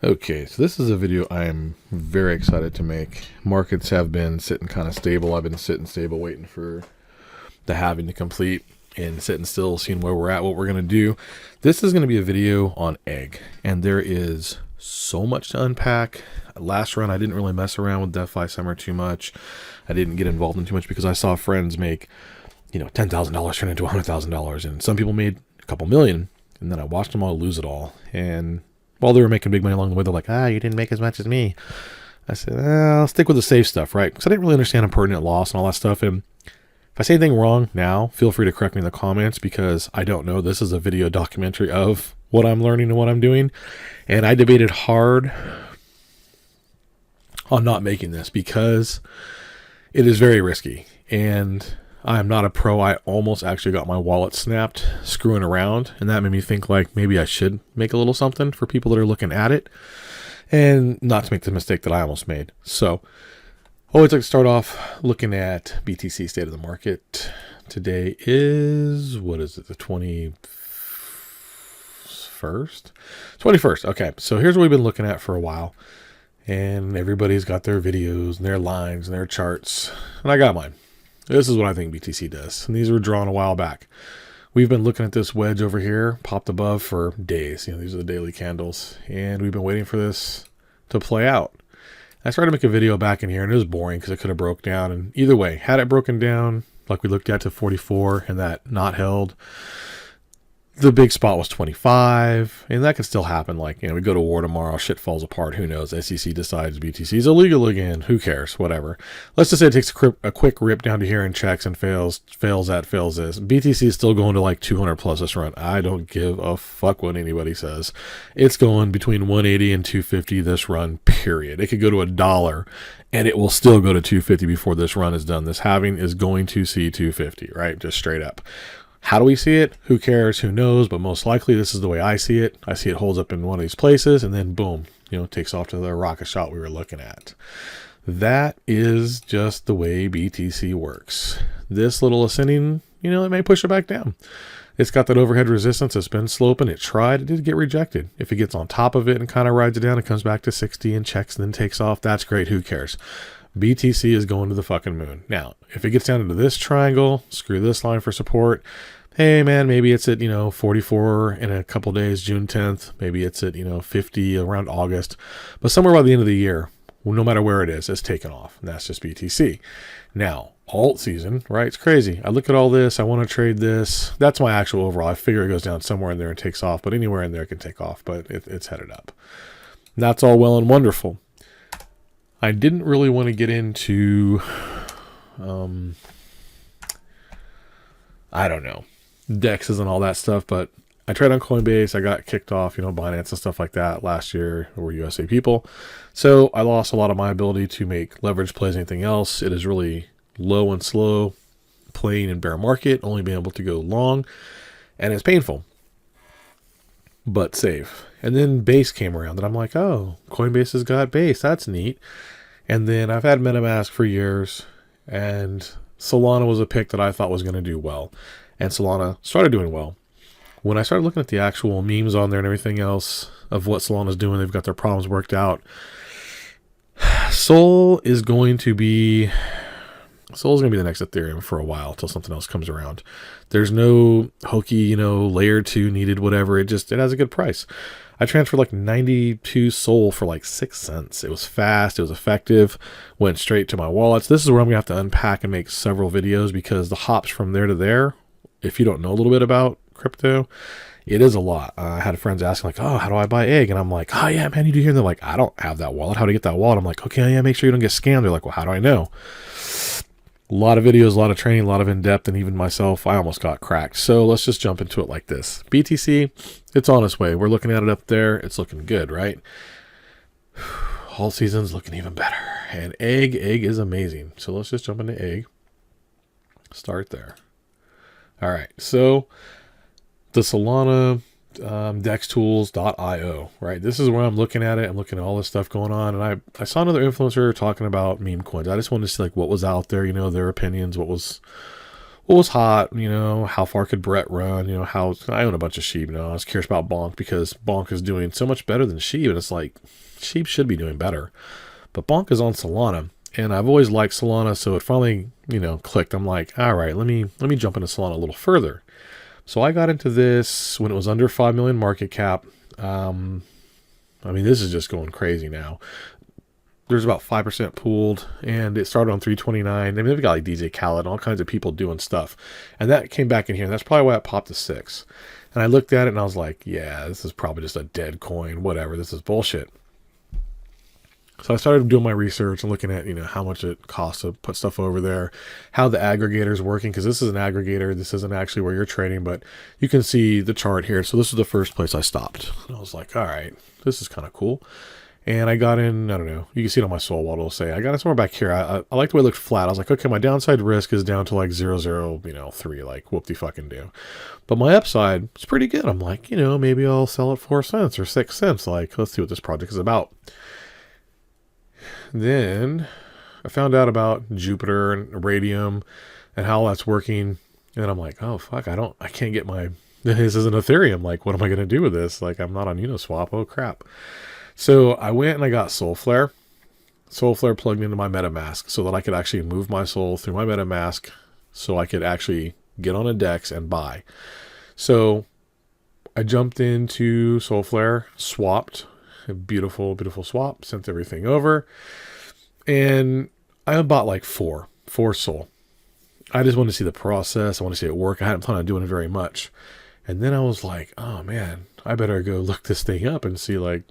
Okay, so this is a video I am very excited to make. Markets have been sitting kind of stable. I've been sitting stable waiting for the halving to complete and sitting still, seeing where we're at, what we're going to do. This is going to be a video on egg, and there is so much to unpack. Last run, I didn't really mess around with DeFi Summer too much. I didn't get involved in too much because I saw friends make, $10,000 turn into $100,000, and some people made a couple million, and then I watched them all lose it all. And while they were making big money along the way, they're like, you didn't make as much as me. I said, I'll stick with the safe stuff, right? Because I didn't really understand impertinent loss and all that stuff. And if I say anything wrong now, feel free to correct me in the comments because I don't know. This is a video documentary of what I'm learning and what I'm doing. And I debated hard on not making this because it is very risky. And I am not a pro. I almost actually got my wallet snapped screwing around, and that made me think like maybe I should make a little something for people that are looking at it and not to make the mistake that I almost made. So always like to start off looking at BTC state of the market. Today is, the 21st? Okay, so here's what we've been looking at for a while, and everybody's got their videos and their lines and their charts, and I got mine. This is what I think BTC does. And these were drawn a while back. We've been looking at this wedge over here, popped above for days. These are the daily candles. And we've been waiting for this to play out. I started to make a video back in here, and it was boring because it could have broke down. And either way, had it broken down, like we looked at to 44, and that not held, the big spot was 25, and that could still happen. Like, we go to war tomorrow, shit falls apart, who knows? SEC decides BTC is illegal again, who cares, whatever. Let's just say it takes a quick rip down to here and checks and fails this. BTC is still going to like 200 plus this run. I don't give a fuck what anybody says. It's going between 180 and 250 this run, period. It could go to $1, and it will still go to 250 before this run is done. This halving is going to see 250, right? Just straight up. How do we see it? Who cares? Who knows? But most likely, this is the way I see it. I see it holds up in one of these places, and then boom, takes off to the rocket shot we were looking at. That is just the way BTC works. This little ascending, it may push it back down. It's got that overhead resistance. It's been sloping. It tried. It did get rejected. If it gets on top of it and kind of rides it down, it comes back to 60 and checks and then takes off. That's great. Who cares? BTC is going to the fucking moon. Now, if it gets down into this triangle, screw this line for support. Hey man, maybe it's at, 44 in a couple days, June 10th. Maybe it's at, 50 around August. But somewhere by the end of the year, no matter where it is, it's taken off. And that's just BTC. Now, alt season, right? It's crazy. I look at all this. I want to trade this. That's my actual overall. I figure it goes down somewhere in there and takes off. But anywhere in there it can take off. But it's headed up. And that's all well and wonderful. I didn't really want to get into, I don't know, DEXs and all that stuff, but I tried on Coinbase. I got kicked off, Binance and stuff like that last year. We're USA people. So I lost a lot of my ability to make leverage plays, anything else. It is really low and slow playing in bear market, only being able to go long, and it's painful, but safe. And then Base came around, and I'm like, oh, Coinbase has got Base. That's neat. And then I've had MetaMask for years, and Solana was a pick that I thought was going to do well. And Solana started doing well. When I started looking at the actual memes on there and everything else of what Solana's doing, they've got their problems worked out. Sol is going to be the next Ethereum for a while till something else comes around. There's no hokey, layer 2 needed, whatever. It has a good price. I transferred like 92 Sol for like 6 cents. It was fast. It was effective. Went straight to my wallets. This is where I'm going to have to unpack and make several videos because the hops from there to there, if you don't know a little bit about crypto, it is a lot. I had friends asking like, how do I buy egg? And I'm like, yeah, man, you do here. And they're like, I don't have that wallet. How do I get that wallet? I'm like, okay, yeah, make sure you don't get scammed. They're like, well, how do I know? A lot of videos, a lot of training, a lot of in-depth, and even myself, I almost got cracked. So let's just jump into it like this. BTC, it's on its way. We're looking at it up there. It's looking good, right? All season's looking even better. And egg is amazing. So let's just jump into egg. Start there. All right, so the Solana Dextools.io, right? This is where I'm looking at it. I'm looking at all this stuff going on, and I saw another influencer talking about meme coins. I just wanted to see like what was out there, their opinions, what was what was hot, how far could Brett run, how I own a bunch of sheep, I was curious about Bonk because Bonk is doing so much better than sheep, and it's like sheep should be doing better, but Bonk is on Solana, and I've always liked Solana, so it finally, clicked. I'm like, all right, let me jump into Solana a little further. So I got into this when it was under 5 million market cap. This is just going crazy now. There's about 5% pooled, and it started on 329. They've got like EGGcited and all kinds of people doing stuff. And that came back in here, and that's probably why it popped to 6. And I looked at it, and I was like, yeah, this is probably just a dead coin. Whatever, this is bullshit. So I started doing my research and looking at, how much it costs to put stuff over there, how the aggregator is working, because this is an aggregator. This isn't actually where you're trading, but you can see the chart here. So this is the first place I stopped. And I was like, all right, this is kind of cool. And I got in, I don't know, you can see it on my soul wall, it'll say, I got it somewhere back here. I like the way it looked flat. I was like, okay, my downside risk is down to like 0.003, like whoop-de-fucking-do. But my upside is pretty good. I'm like, maybe I'll sell it 4 cents or 6 cents. Like, let's see what this project is about. Then I found out about Jupiter and Radium and how that's working. And I'm like, oh, fuck, I can't get this isn't Ethereum. Like, what am I going to do with this? Like, I'm not on Uniswap. Oh, crap. So I went and I got SOLflare plugged into my MetaMask so that I could actually move my Sol through my MetaMask so I could actually get on a DEX and buy. So I jumped into SOLflare, swapped, a beautiful, beautiful swap, sent everything over. And I bought like four Sol. I just wanted to see the process. I want to see it work. I hadn't planned on doing it very much. And then I was like, oh man, I better go look this thing up and see like,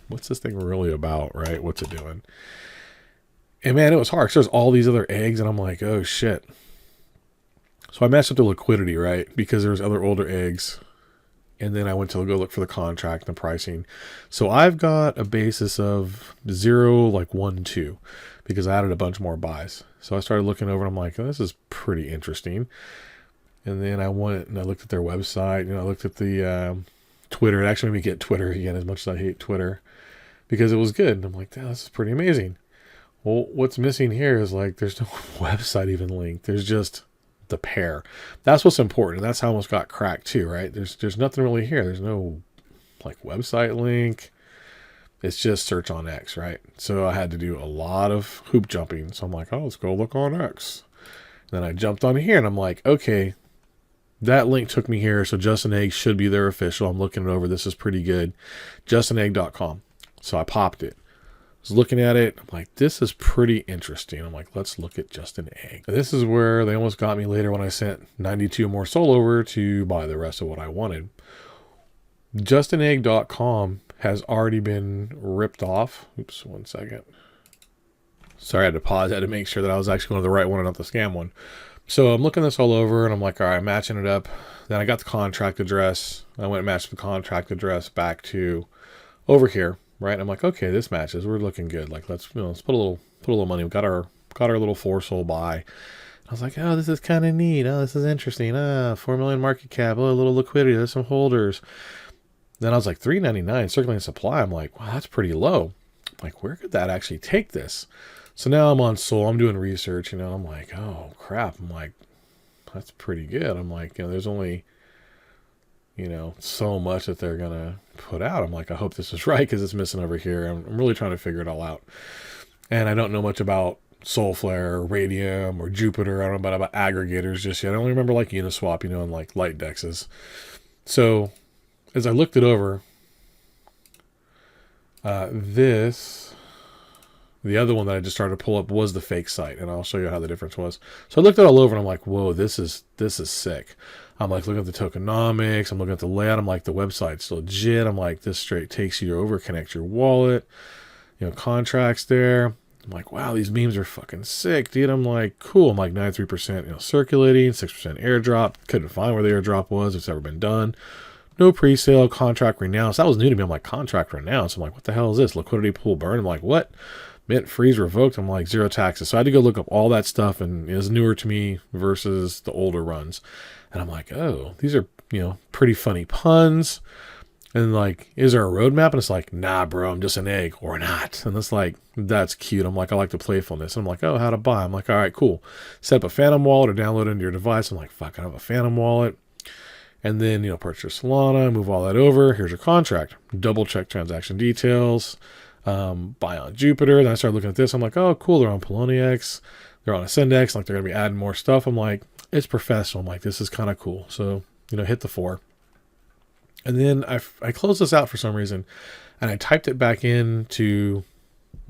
what's this thing really about, right? What's it doing? And man, it was hard. So there's all these other eggs and I'm like, oh shit. So I matched up the liquidity, right? Because there's other older eggs. And then I went to go look for the contract and the pricing. So I've got a basis of 0.12 because I added a bunch more buys. So I started looking over and I'm like, oh, this is pretty interesting. And then I went and I looked at their website. I looked at the Twitter. It actually made me get Twitter again, as much as I hate Twitter, because it was good. And I'm like, this is pretty amazing. Well, what's missing here is like there's no website even linked. There's just the pair. That's what's important. That's how I almost got cracked too, right? There's nothing really here. There's no like website link. It's just search on X, right? So I had to do a lot of hoop jumping. So I'm like, oh, let's go look on X. And then I jumped on here and I'm like, okay, that link took me here. So Justin Egg should be their official. I'm looking it over. This is pretty good. justinegg.com. So I popped it. Was looking at it. I'm like, this is pretty interesting. I'm like, let's look at Justin Egg. And this is where they almost got me later when I sent 92 more Sol over to buy the rest of what I wanted. justinegg.com has already been ripped off. Oops, 1 second. Sorry, I had to pause. I had to make sure that I was actually going to the right one and not the scam one. So I'm looking this all over and I'm like, all right, matching it up. Then I got the contract address. I went and matched the contract address back to over here. Right, I'm like, okay, this matches. We're looking good. Like, let's put a little money. We got our little 4 Sol buy. I was like, oh, this is kind of neat. Oh, this is interesting. 4 million market cap. Oh, a little liquidity. There's some holders. Then I was like, $3.99 circulating supply. I'm like, wow, that's pretty low. Like, where could that actually take this? So now I'm on Sol. I'm doing research. I'm like, oh crap. I'm like, that's pretty good. I'm like, there's only so much that they're going to put out. I'm like, I hope this is right because it's missing over here. I'm really trying to figure it all out. And I don't know much about SOLflare or Radium or Jupiter. I don't know about aggregators just yet. I only remember like Uniswap, and like light dexes. So as I looked it over, the other one that I just started to pull up was the fake site, and I'll show you how the difference was. So I looked it all over and I'm like, whoa, this is sick. I'm like looking at the tokenomics, I'm looking at the layout, I'm like, the website's legit. I'm like, this straight takes you over, connect your wallet, contracts there. I'm like, wow, these memes are fucking sick, dude. I'm like, cool. I'm like 93% circulating, 6% airdrop. Couldn't find where the airdrop was, if it's ever been done. No pre-sale, contract renounced. That was new to me. I'm like, contract renounced. I'm like, what the hell is this? Liquidity pool burn. I'm like, what? Mint freeze revoked. I'm like, 0 taxes. So I had to go look up all that stuff, and it was newer to me versus the older runs. And I'm like, oh, these are, pretty funny puns. And like, is there a roadmap? And it's like, nah, bro, I'm just an egg or not. And it's like, that's cute. I'm like, I like the playfulness. And I'm like, oh, how to buy? I'm like, all right, cool. Set up a Phantom wallet or download it into your device. I'm like, fuck, I have a Phantom wallet. And then, purchase Solana, move all that over. Here's your contract. Double check transaction details. Buy on Jupiter. Then I started looking at this. I'm like, oh, cool. They're on Poloniex. They're on Ascendex. Like, they're going to be adding more stuff. I'm like, it's professional. I'm like, this is kind of cool. So, hit the 4. And then I closed this out for some reason, and I typed it back into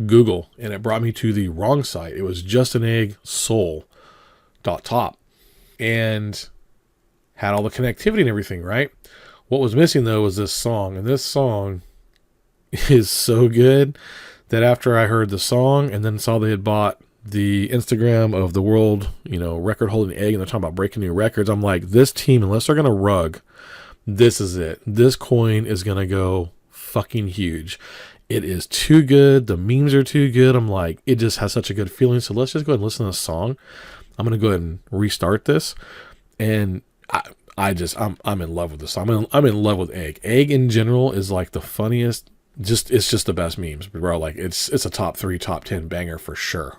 Google, and it brought me to the wrong site. It was just an egg sol.top, and had all the connectivity and everything, right? What was missing, though, was this song, and this song is so good that after I heard the song and then saw they had bought the Instagram of the world, record holding egg, and they're talking about breaking new records, I'm like, this team, unless they're going to rug, this is it. This coin is going to go fucking huge. It is too good. The memes are too good. I'm like, it just has such a good feeling. So let's just go ahead and listen to the song. I'm going to go ahead and restart this. And I'm in love with this. I'm in love with egg. Egg in general is like the funniest. It's just the best memes, bro. Like it's a top 3, top 10 banger for sure.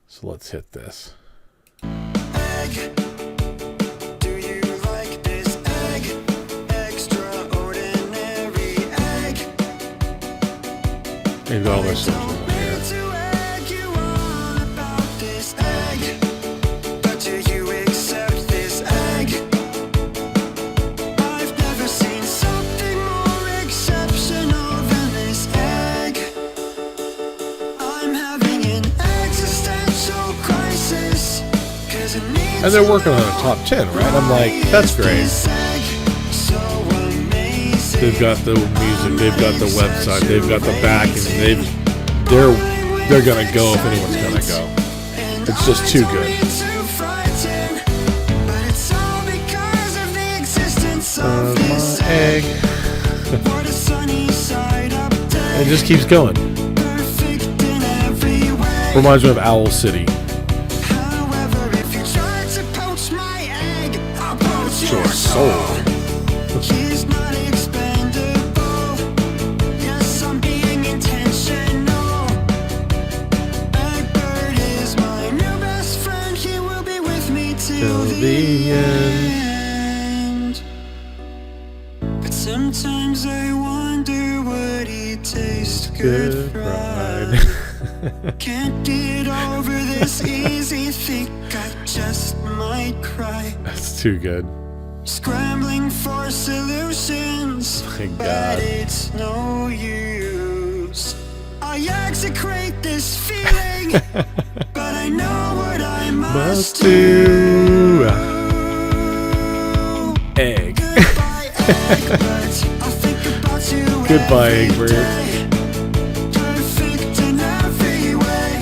So let's hit this. Egg. They've got all their stuff on here. And they're working on a top 10, right? I'm like, that's great. They've got the music, they've got the website, they've got the backing, they're gonna go if anyone's gonna go. It's just too good. My egg. It just keeps going. Reminds me of Owl City. Your soul. Till the end. But sometimes I wonder would he taste good fried. Can't get over this easy, think I just might cry. That's too good. Scrambling for solutions, but it's no use. I execrate this feeling, but I know what I must do. Egg. Goodbye, Egbert. I'll think about you. Goodbye, Egbert. Perfect in every way,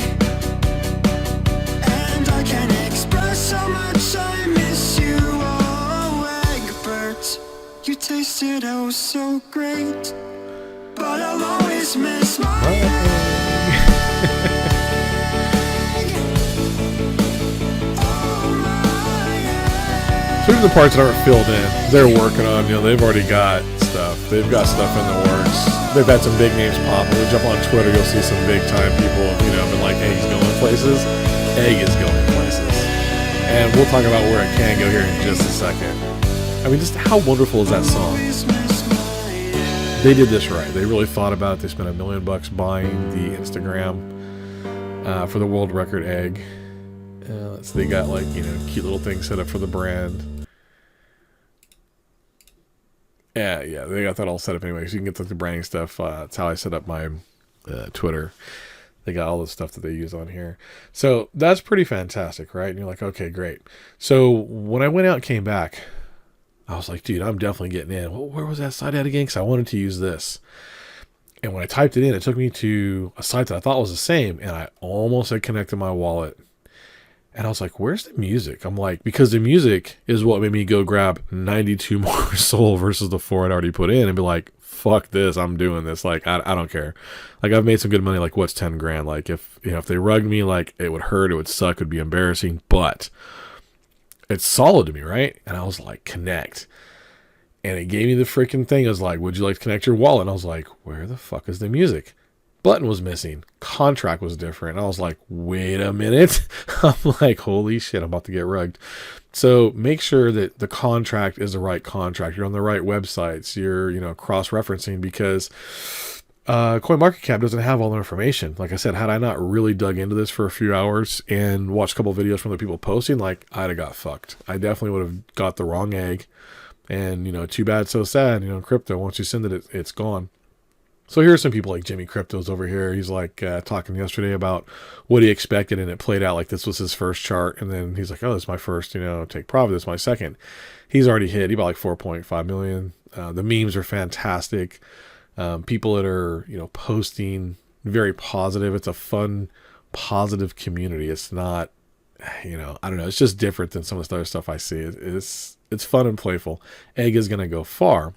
and I can express how much I miss you. Oh, Egbert, you tasted oh so great, but I'll always miss my egg. These are the parts that aren't filled in. They're working on, they've already got stuff. They've got stuff in the works. They've had some big names pop. When you jump on Twitter, you'll see some big time people, been like, Egg's going places. Egg is going places. And we'll talk about where it can go here in just a second. I mean, just how wonderful is that song? They did this right. They really thought about it. They spent $1 million buying the Instagram for the world record egg. So they got cute little things set up for the brand. Yeah, they got that all set up anyway. So you can get the branding stuff. That's how I set up my Twitter. They got all the stuff that they use on here. So that's pretty fantastic, right? And you're like, okay, great. So when I went out and came back, I was like, dude, I'm definitely getting in. Well, where was that site at again? Because I wanted to use this. And when I typed it in, it took me to a site that I thought was the same. And I almost had connected my wallet. And I was like, where's the music? I'm like, because the music is what made me go grab 92 more Sol versus the 4 I'd already put in and be like, fuck this, I'm doing this. Like, I don't care. Like, I've made some good money. Like, what's 10 grand? Like, if they rugged me, like, it would hurt, it would suck, it would be embarrassing, but it's solid to me, right? And I was like, connect. And it gave me the freaking thing. It was like, would you like to connect your wallet? And I was like, where the fuck is the music? Button was missing. Contract was different. And I was like, wait a minute. I'm like, holy shit, I'm about to get rugged. So make sure that the contract is the right contract. You're on the right websites. You're, cross-referencing, because CoinMarketCap doesn't have all the information. Like I said, had I not really dug into this for a few hours and watched a couple of videos from the people posting, like, I'd have got fucked. I definitely would have got the wrong egg. And, too bad, so sad. Crypto, once you send it, it's gone. So here's some people like Jimmy Crypto's over here. He's like talking yesterday about what he expected, and it played out like this was his first chart. And then he's like, oh, this is my first, take profit. This is my second. He's already hit. He bought like 4.5 million. The memes are fantastic. People that are, posting very positive. It's a fun, positive community. It's not, I don't know. It's just different than some of the other stuff I see. It's fun and playful. Egg is going to go far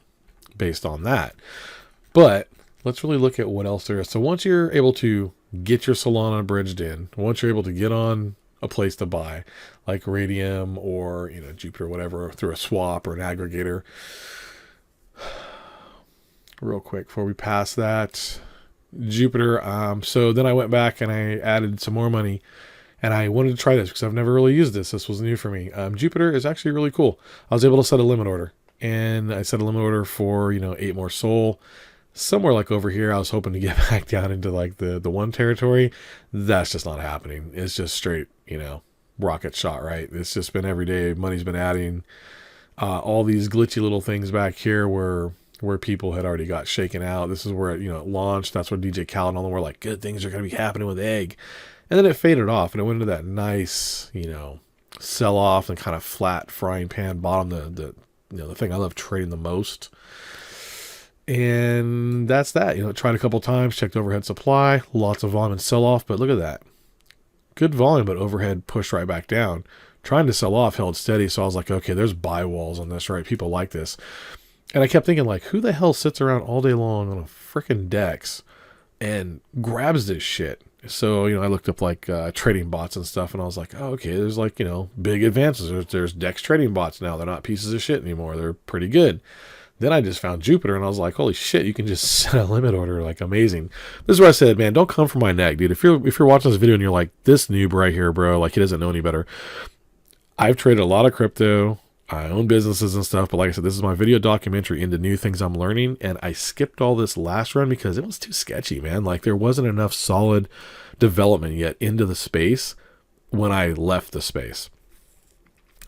based on that. But let's really look at what else there is. So once you're able to get your Solana bridged in, once you're able to get on a place to buy, like Radium or, Jupiter, whatever, through a swap or an aggregator. Real quick before we pass that, Jupiter. So then I went back and I added some more money, and I wanted to try this because I've never really used this. This was new for me. Jupiter is actually really cool. I was able to set a limit order, and I set a limit order for, 8 more Sol. Somewhere like over here, I was hoping to get back down into like the 1 territory. That's just not happening. It's just straight, rocket shot, right? It's just been every day. Money's been adding. All these glitchy little things back here where people had already got shaken out. This is where it, it launched. That's what EGGcited and all them were like, good things are going to be happening with egg. And then it faded off, and it went into that nice, sell off and kind of flat frying pan bottom, the thing I love trading the most. And that's that. Tried a couple times, checked overhead supply, lots of volume and sell off, but look at that. Good volume, but overhead pushed right back down. Trying to sell off, held steady, so I was like, okay, there's buy walls on this, right? People like this. And I kept thinking, like, who the hell sits around all day long on a freaking DEX and grabs this shit? So, I looked up, like, trading bots and stuff, and I was like, oh, okay, there's, like, big advances. There's DEX trading bots now. They're not pieces of shit anymore. They're pretty good. Then I just found Jupiter, and I was like, holy shit, you can just set a limit order, like, amazing. This is where I said, man, don't come for my neck, dude. If you're watching this video and you're like, this noob right here, bro, like, he doesn't know any better. I've traded a lot of crypto. I own businesses and stuff, but like I said, this is my video documentary into new things I'm learning, and I skipped all this last run because it was too sketchy, man. Like, there wasn't enough solid development yet into the space when I left the space.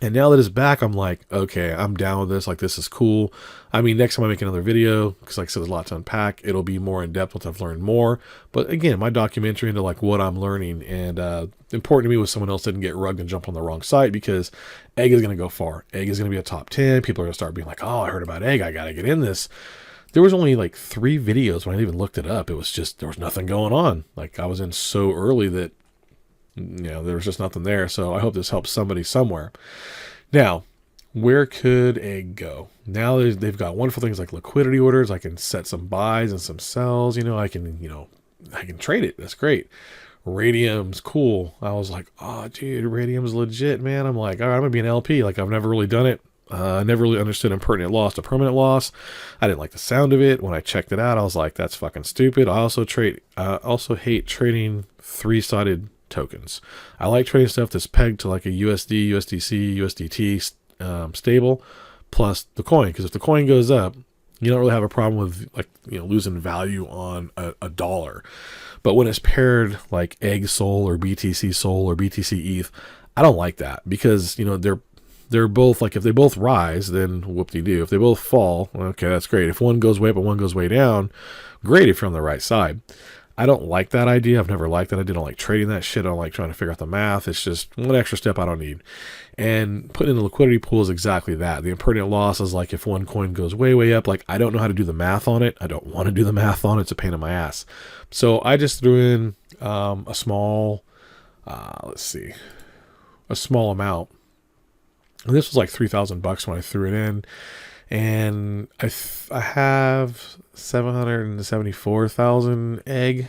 And now that it's back, I'm like, okay, I'm down with this. Like, this is cool. I mean, next time I make another video, because like I said, there's a lot to unpack. It'll be more in depth once I've learned more. But again, my documentary into like what I'm learning, and important to me was someone else didn't get rugged and jump on the wrong site, because egg is going to go far. Egg is going to be a top 10. People are going to start being like, oh, I heard about egg. I got to get in this. There was only like 3 videos when I even looked it up. It was just, there was nothing going on. Like, I was in so early that, there was just nothing there. So I hope this helps somebody somewhere. Now, where could egg go? Now they've got wonderful things like liquidity orders. I can set some buys and some sells. I can trade it. That's great. Radium's cool. I was like, oh, dude, Radium's legit, man. I'm like, all right, I'm going to be an LP. Like, I've never really done it. I never really understood impertinent loss to permanent loss. I didn't like the sound of it. When I checked it out, I was like, that's fucking stupid. I also hate trading 3-sided tokens. I like trading stuff that's pegged to like a USD, USDC, USDT stable plus the coin, because if the coin goes up, you don't really have a problem with like losing value on a dollar. But when it's paired like egg Sol or BTC Sol or BTC ETH, I don't like that, because they're both like, if they both rise, then whoop-de-doo. If they both fall, okay, that's great. If one goes way up and one goes way down, great if you're on the right side. I don't like that idea. I've never liked that idea. I don't like trading that shit. I don't like trying to figure out the math. It's just one extra step I don't need. And putting in the liquidity pool is exactly that. The impertinent loss is like if one coin goes way, way up, like I don't know how to do the math on it. I don't want to do the math on it. It's a pain in my ass. So I just threw in a small, a small amount. And this was like $3,000 when I threw it in. And I have 774,000 egg,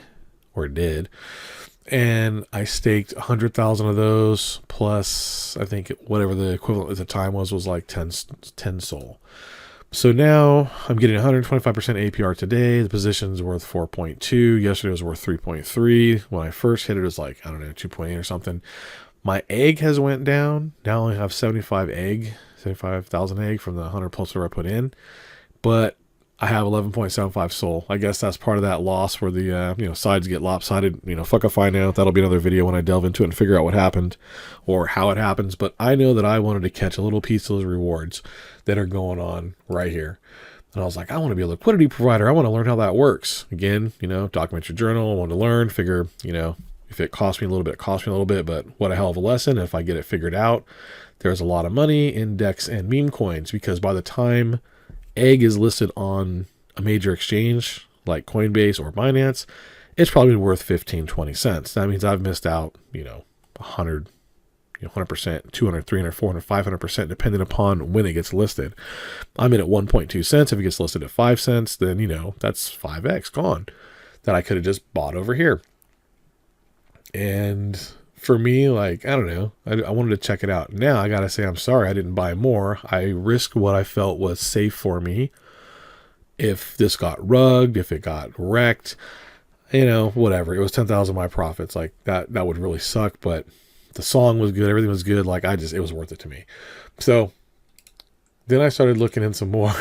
or did, and I staked 100,000 of those, plus I think whatever the equivalent at the time was like 10 Sol. So now I'm getting 125% APR today. The position's worth 4.2. Yesterday was worth 3.3. When I first hit it, it was like, I don't know, 2.8 or something. My egg has went down. Now I only have 75,000 egg from the 100 plus where I put in. But I have 11.75 SOL. I guess that's part of that loss where the sides get lopsided. Fuck if I know. That'll be another video when I delve into it and figure out what happened or how it happens. But I know that I wanted to catch a little piece of those rewards that are going on right here. And I was like, I want to be a liquidity provider. I want to learn how that works. Again, document your journal. I want to learn, figure, if it costs me a little bit, it costs me a little bit, but what a hell of a lesson. If I get it figured out, there's a lot of money in DEX and meme coins, because by the time egg is listed on a major exchange like Coinbase or Binance, it's probably worth 15, 20 cents. That means I've missed out, 100, 100%, 200, 300, 400, 500%, depending upon when it gets listed. I'm in at 1.2 cents. If it gets listed at 5 cents, then, that's 5x gone that I could have just bought over here. And for me, like, I don't know, I wanted to check it out. Now I got to say, I'm sorry I didn't buy more. I risked what I felt was safe for me. If this got rugged, if it got wrecked, whatever. It was 10,000 my profits. Like that would really suck, but the song was good. Everything was good. Like it was worth it to me. So then I started looking in some more.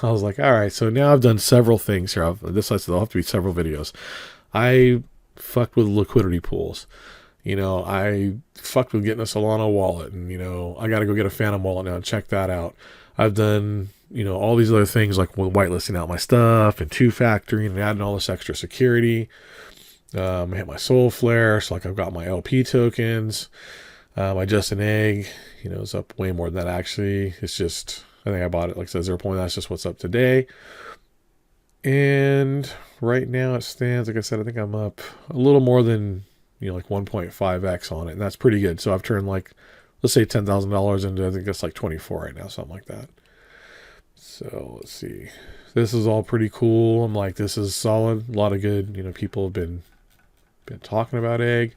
I was like, all right, so now I've done several things here. There'll have to be several videos. I fucked with liquidity pools. I fucked with getting a Solana wallet, and, I got to go get a Phantom wallet now and check that out. I've done, all these other things like whitelisting out my stuff and two-factoring and adding all this extra security. I hit my SOLflare, so like I've got my LP tokens. My Just an Egg, is up way more than that actually. It's just, I think I bought it like I said 0. That's just what's up today. And right now it stands, like I said, I think I'm up a little more than, like 1.5x on it. And that's pretty good. So I've turned like, let's say $10,000 into, I think that's like 24 right now, something like that. So let's see. This is all pretty cool. I'm like, this is solid. A lot of good, people have been talking about egg.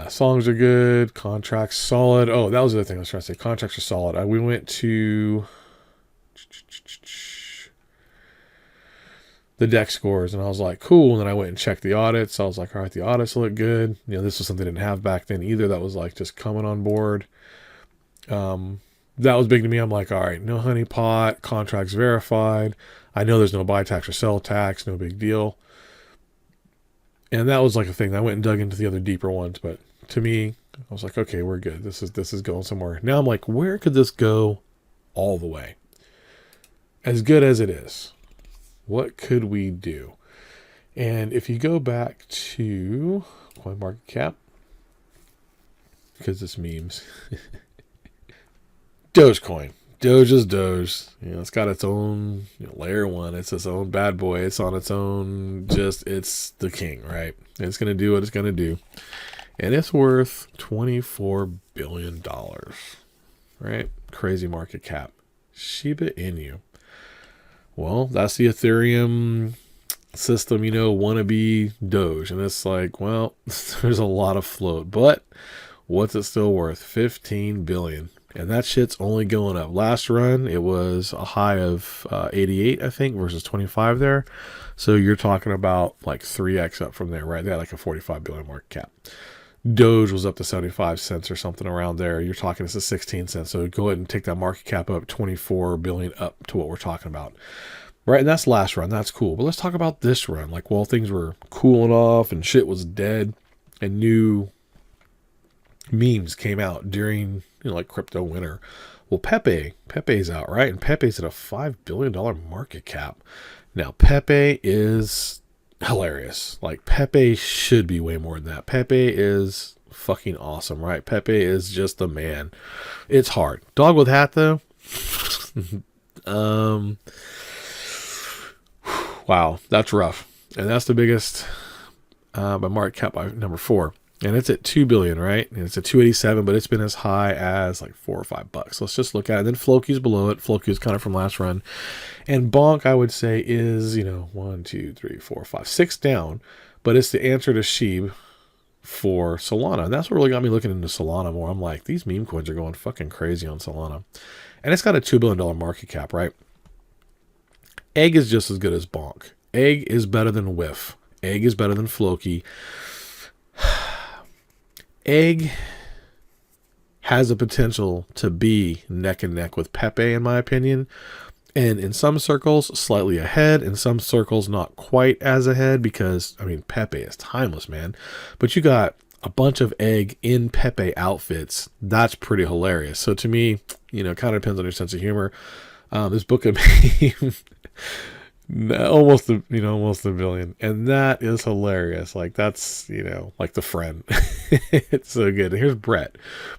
Songs are good. Contracts solid. Oh, that was the other thing I was trying to say. Contracts are solid. We went to the DEX scores, and I was like, cool. And then I went and checked the audits. I was like, all right, the audits look good. This was something I didn't have back then either. That was like just coming on board. That was big to me. I'm like, all right, no honeypot, contracts verified. I know there's no buy tax or sell tax, no big deal. And that was like a thing. I went and dug into the other deeper ones, but to me, I was like, okay, we're good. This is going somewhere. Now I'm like, where could this go all the way? As good as it is, what could we do? And if you go back to CoinMarketCap, because it's memes, Dogecoin. Doge is Doge. It's got its own layer one. It's its own bad boy. It's on its own. It's the king, right? It's going to do what it's going to do. And it's worth $24 billion, right? Crazy market cap. Shiba Inu. Well, that's the Ethereum system, wannabe Doge. And it's like, well, there's a lot of float. But what's it still worth? $15 billion. And that shit's only going up. Last run, it was a high of 88, I think, versus 25 there. So you're talking about like 3x up from there, right? They had like a 45 billion market cap. Doge was up to 75 cents or something around there. You're talking this is 16 cents. So go ahead and take that market cap up 24 billion up to what we're talking about. Right, and that's last run. That's cool. But let's talk about this run. Like, well, things were cooling off and shit was dead and new memes came out during like crypto winter. Well, Pepe's out, right? And Pepe's at a $5 billion market cap. Now Pepe is hilarious. Like Pepe should be way more than that. Pepe is fucking awesome, right? Pepe is just the man. It's hard. Dog with hat though. Wow, that's rough. And that's the biggest by market cap by number 4. And it's at 2 billion, right? And it's at 287, but it's been as high as like $4 or $5. Let's just look at it. And then Floki's below it. Floki is kind of from last run. And Bonk, I would say, is, 1, 2, 3, 4, 5, 6 down. But it's the answer to Sheeb for Solana. And that's what really got me looking into Solana more. I'm like, these meme coins are going fucking crazy on Solana. And it's got a $2 billion market cap, right? Egg is just as good as Bonk. Egg is better than Whiff. Egg is better than Floki. Egg has the potential to be neck and neck with Pepe, in my opinion. And in some circles, slightly ahead. In some circles, not quite as ahead because, I mean, Pepe is timeless, man. But you got a bunch of Egg in Pepe outfits. That's pretty hilarious. So to me, you know, it kind of depends on your sense of humor. This book of meme, almost a billion. And that is hilarious. Like, that's, you know, like the friend. It's so good. And here's Brett.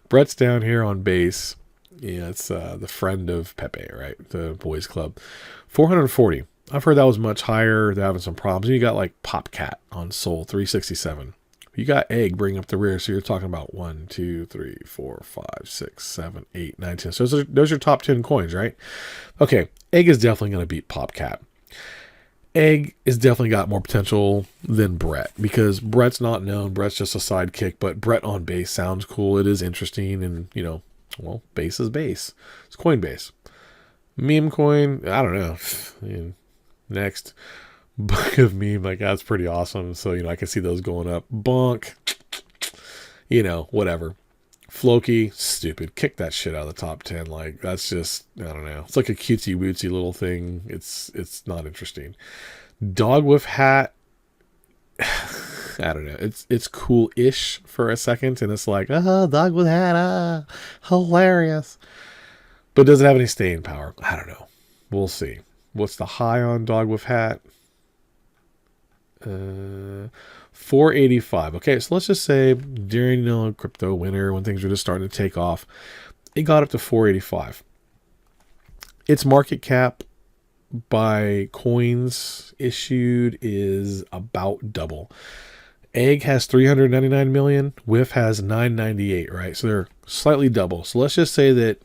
Brett's down here on base. Yeah, it's the friend of Pepe, right? The boys club. 440. I've heard that was much higher. They're having some problems. And you got like Popcat on Sol, 367. You got Egg bringing up the rear. So you're talking about 1, 2, 3, 4, 5, 6, 7, 8, 9, 10. So those are your top 10 coins, right? Okay. Egg is definitely going to beat Popcat. Egg has definitely got more potential than Brett because Brett's not known. Brett's just a sidekick, but Brett on base sounds cool. It is interesting, and, you know, well, base is base. It's Coinbase. Meme coin, I don't know. I mean, next book of meme, like, that's pretty awesome. So, you know, I can see those going up. Bonk, you know, whatever. Floki, stupid. Kick that shit out of the top 10. Like, that's just, I don't know. It's like a cutesy wootsy little thing. It's not interesting. Dog with hat, I don't know. It's cool-ish for a second, and it's like, dog with hat, hilarious. But does it have any staying power? I don't know. We'll see. What's the high on dog with hat? 485. Okay, so let's just say during, you know, crypto winter, when things were just starting to take off, it got up to 485. Its market cap by coins issued is about double. Egg has 399 million. Whiff has 998, right? So they're slightly double. So let's just say that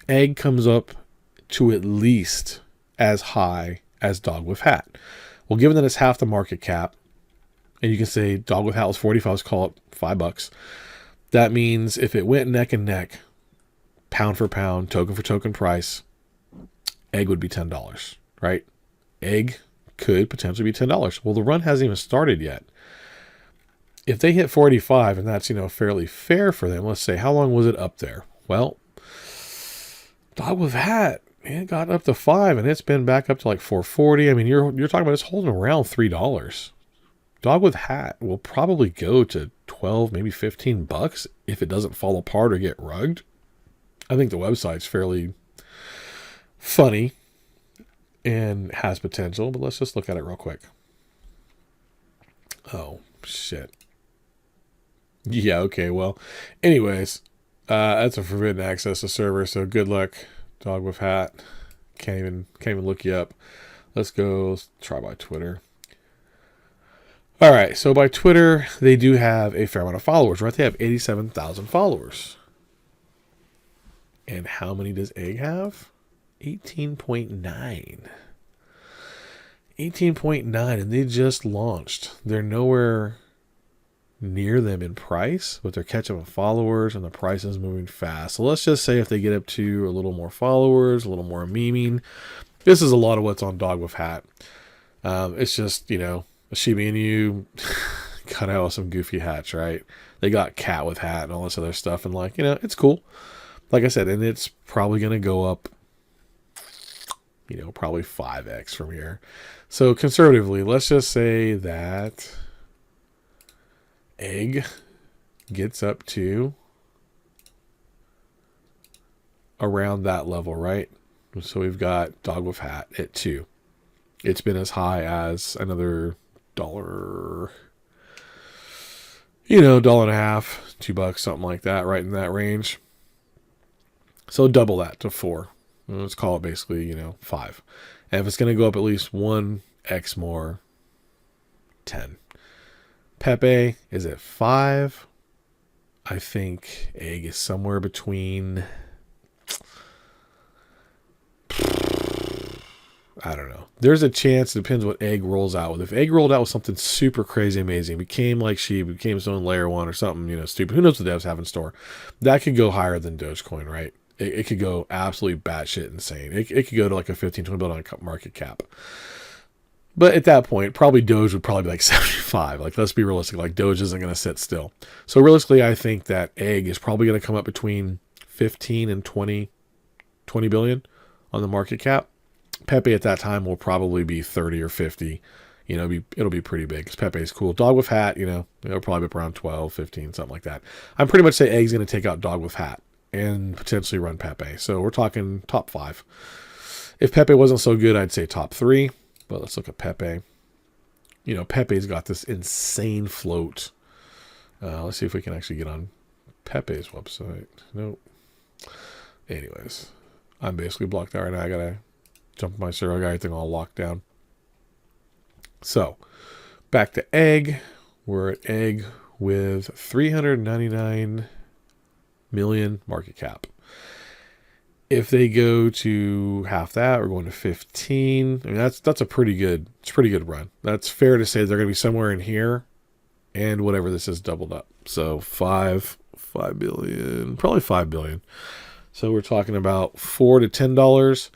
Egg comes up to at least as high as Dog with Hat. Well, given that it's half the market cap, and you can say Dog with Hat was 45, let's call it $5. That means if it went neck and neck, pound for pound, token for token price, Egg would be $10, right? Egg could potentially be $10. Well, the run hasn't even started yet. If they hit 45, and that's, you know, fairly fair for them, let's say, how long was it up there? Well, Dog with Hat, it got up to 5, and it's been back up to like 440. I mean, you're talking about it's holding around $3. Dog with Hat will probably go to 12, maybe $15 if it doesn't fall apart or get rugged. I think the website's fairly funny and has potential, but let's just look at it real quick. Oh, shit. Yeah, okay, well, anyways, that's a forbidden access to server, so good luck, Dog with Hat. Can't even look you up. Let's try by Twitter. All right, so by Twitter, they do have a fair amount of followers, right? They have 87,000 followers. And how many does Egg have? 18.9. 18.9, and they just launched. They're nowhere near them in price, but they're catching up with followers, and the price is moving fast. So let's just say if they get up to a little more followers, a little more memeing, this is a lot of what's on Dog with Hat. It's just, you know, Shiba Inu cut out some goofy hats, right? They got Cat with Hat and all this other stuff, and, like, you know, it's cool. Like I said, and it's probably going to go up, you know, probably 5x from here. So conservatively, let's just say that Egg gets up to around that level, right? So we've got Dog with Hat at 2. It's been as high as another $1, you know, $1.50, $2, something like that, right in that range. So double that to 4. Let's call it basically, you know, 5. And if it's going to go up at least 1x more, 10. Pepe is at 5. I think Egg is somewhere between, I don't know. There's a chance, it depends what Egg rolls out with. If Egg rolled out with something super crazy amazing, became like Sheep, became its own layer 1 or something, you know, stupid. Who knows what devs have in store? That could go higher than Dogecoin, right? it could go absolutely batshit insane. It could go to like a 15, $20 billion market cap. But at that point, probably Doge would probably be like 75. Like, let's be realistic. Like, Doge isn't going to sit still. So realistically, I think that egg is probably going to come up between 15 and 20 billion on the market cap. Pepe at that time will probably be 30 or 50. You know, it'll be pretty big because Pepe is cool. Dog with Hat, you know, it'll probably be around 12, 15, something like that. I'm pretty much say egg's going to take out Dog with Hat and potentially run Pepe. So we're talking top 5. If Pepe wasn't so good, I'd say top 3. But let's look at Pepe. You know, Pepe's got this insane float. Let's see if we can actually get on Pepe's website. Nope. Anyways, I'm basically blocked out right now. I gotta jump my server. I got everything all locked down. So, back to egg. We're at egg with 399 million market cap. If they go to half that, we're going to 15. I mean, that's a pretty good run. That's fair to say they're going to be somewhere in here, and whatever this is doubled up. So 5 billion, probably 5 billion. So we're talking about $4 to $10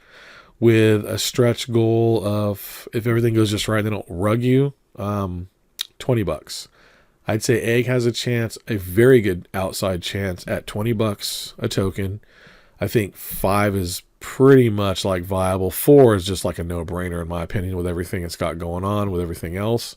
with a stretch goal of, if everything goes just right, they don't rug you, $20. I'd say egg has a chance, a very good outside chance at $20 a token. I think 5 is pretty much like viable. 4 is just like a no-brainer in my opinion with everything it's got going on, with everything else.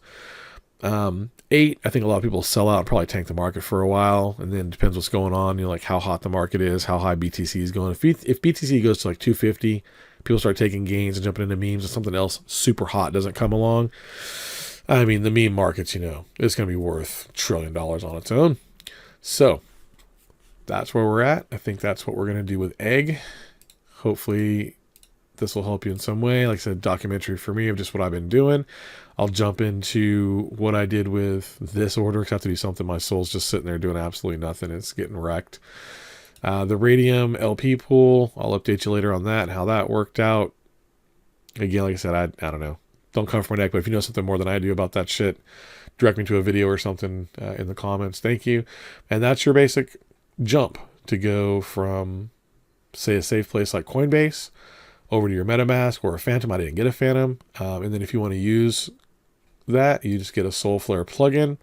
8, I think a lot of people sell out and probably tank the market for a while, and then it depends what's going on, you know, like how hot the market is, how high BTC is going. If BTC goes to like 250, people start taking gains and jumping into memes, and something else super hot doesn't come along, I mean, the meme markets, you know, it's going to be worth $1 trillion on its own. So that's where we're at. I think that's what we're going to do with egg. Hopefully this will help you in some way. Like I said, documentary for me of just what I've been doing. I'll jump into what I did with this order, because I have to do something. My soul's just sitting there doing absolutely nothing. It's getting wrecked. The Radium LP pool, I'll update you later on that and how that worked out. Again, like I said, I don't know. Don't come from my neck, but if you know something more than I do about that shit, direct me to a video or something in the comments. Thank you. And that's your basic jump to go from, say, a safe place like Coinbase over to your MetaMask or a Phantom. I didn't get a Phantom. And then if you want to use that, you just get a SOLflare plugin.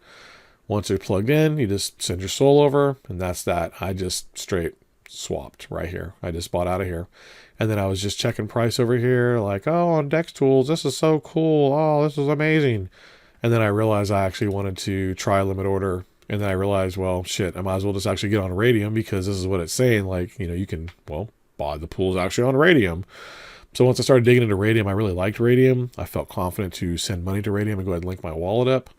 Once you're plugged in, you just send your Sol over, and that's that. I just straight swapped right here. I just bought out of here. And then I was just checking price over here, like, oh, on Dextools, this is so cool. Oh, this is amazing. And then I realized I actually wanted to try a limit order. And then I realized, well, shit, I might as well just actually get on Radium, because this is what it's saying. Like, you know, you can, well, buy the pools actually on Radium. So once I started digging into Radium, I really liked Radium. I felt confident to send money to Radium and go ahead and link my wallet up.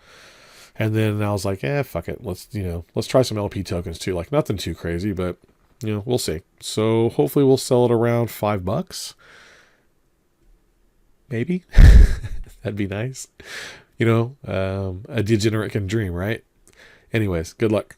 And then I was like, fuck it. Let's try some LP tokens too. Like, nothing too crazy, but, you know, we'll see. So hopefully we'll sell it around $5. Maybe. That'd be nice. You know, a degenerate can dream, right? Anyways, good luck.